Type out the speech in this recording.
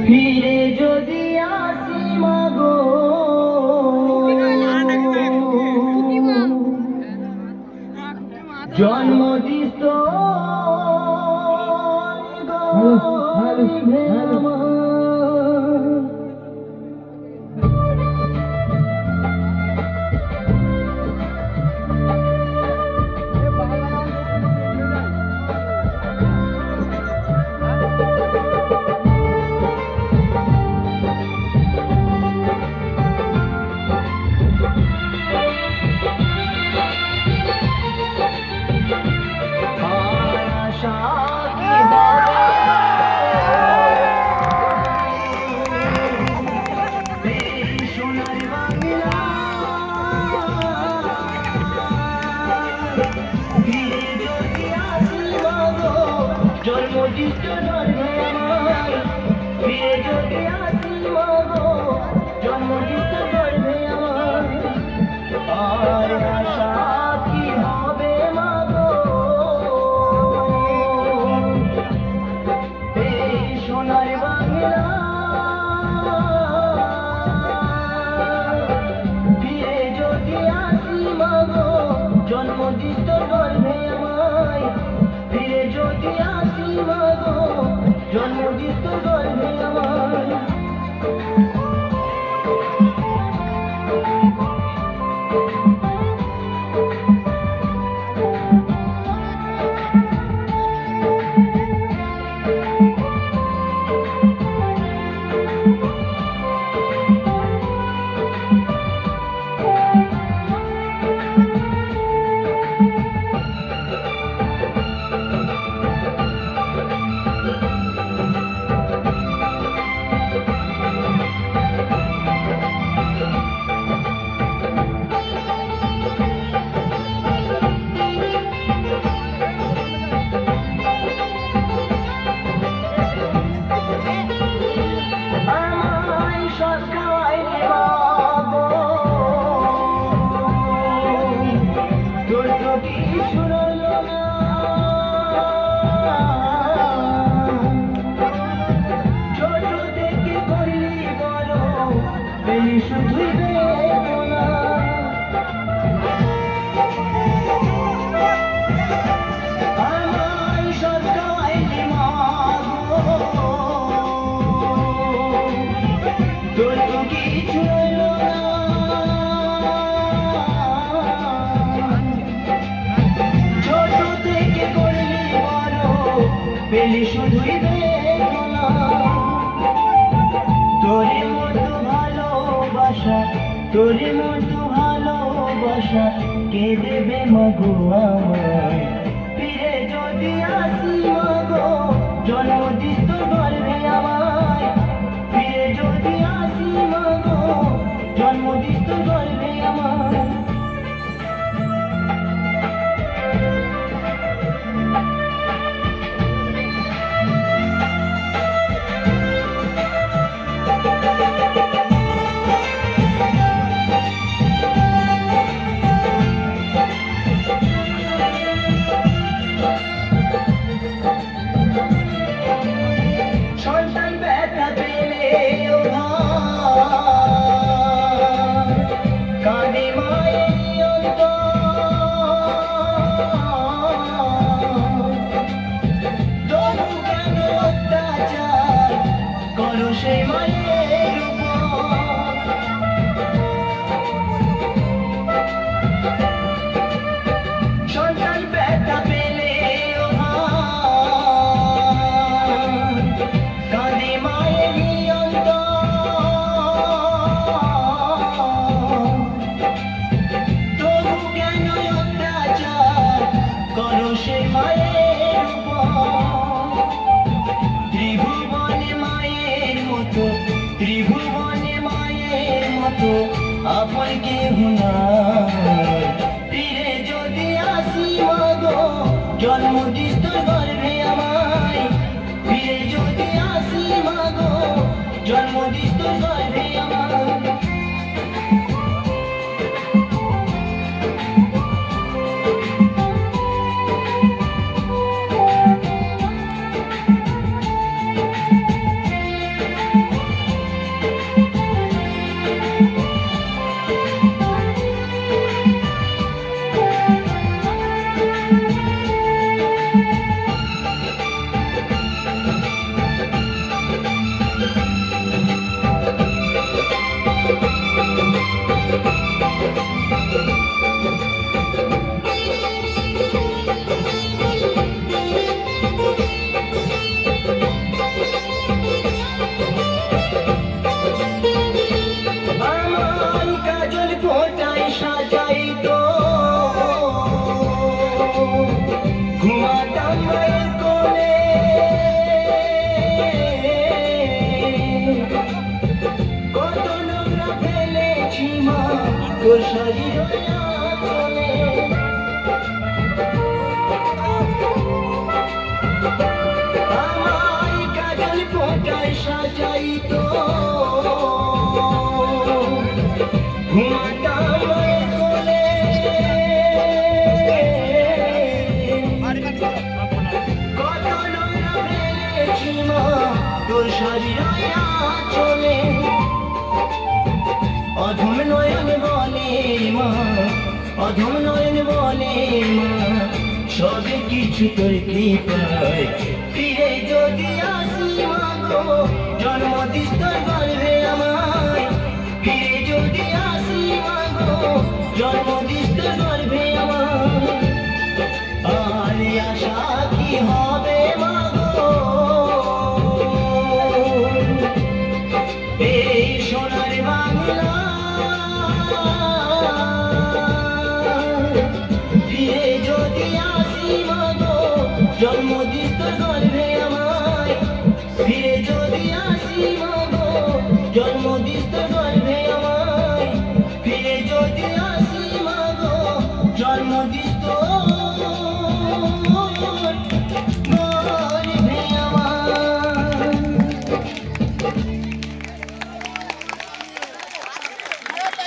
ফিরে যদি আসি মাগো জন্মদিত জন্মদিত ধর্মে আমার ফিরে যদি আসি মাগো জন্মদিত ধর্মে আমার আর আশা কি হবে মাগো এই সোনার বাংলা ফিরে যদি আসি মাগো জন্মদিত ধর্মে আমায় ফিরে যদি আসি মাগো জন্মদিত ধর্মে আমার পেলি শুধুই বেদনা তোরে মতো ভালোবাসা তোরে মতো ভালোবাসা কে দেবে মাগো আমায় ফিরে যদি আসি মাগো জন্মদিত গর্ভে আমায় ফিরে যদি আসি মাগো জন্মদিত গর্ভে আমায় ত্রিভুবনে মায়ের মতো আপন কেহ নাই ফিরে যদি আসি মাগো জন্মদিত গর্ভে আমায় ফিরে যদি আসি মাগো জন্মদিত গর্ভে আমায় তোর শরীর চলে আমায় কাজল ফোঁটায় সাজাইতো ঘুমাতাম কোলে কত নোংরা ফেলেছি মা তোর শরীর চলে অধম নয়ন বলে মা অধম নয়ন বলে মা সবে কিছু তোর কৃপায় ফিরে যদি আসি মা গো জন্ম দিস তোর গর্ভে আমায় ফিরে যদি আসি মা গো জন্ম দিস তোর গর্ভে আমায় আর আশা কি হবে মা গো এই সোনার বাংলা ফিরে যদি আসি মা গো জন্ম দিস তোর গর্ভে আমায় ফিরে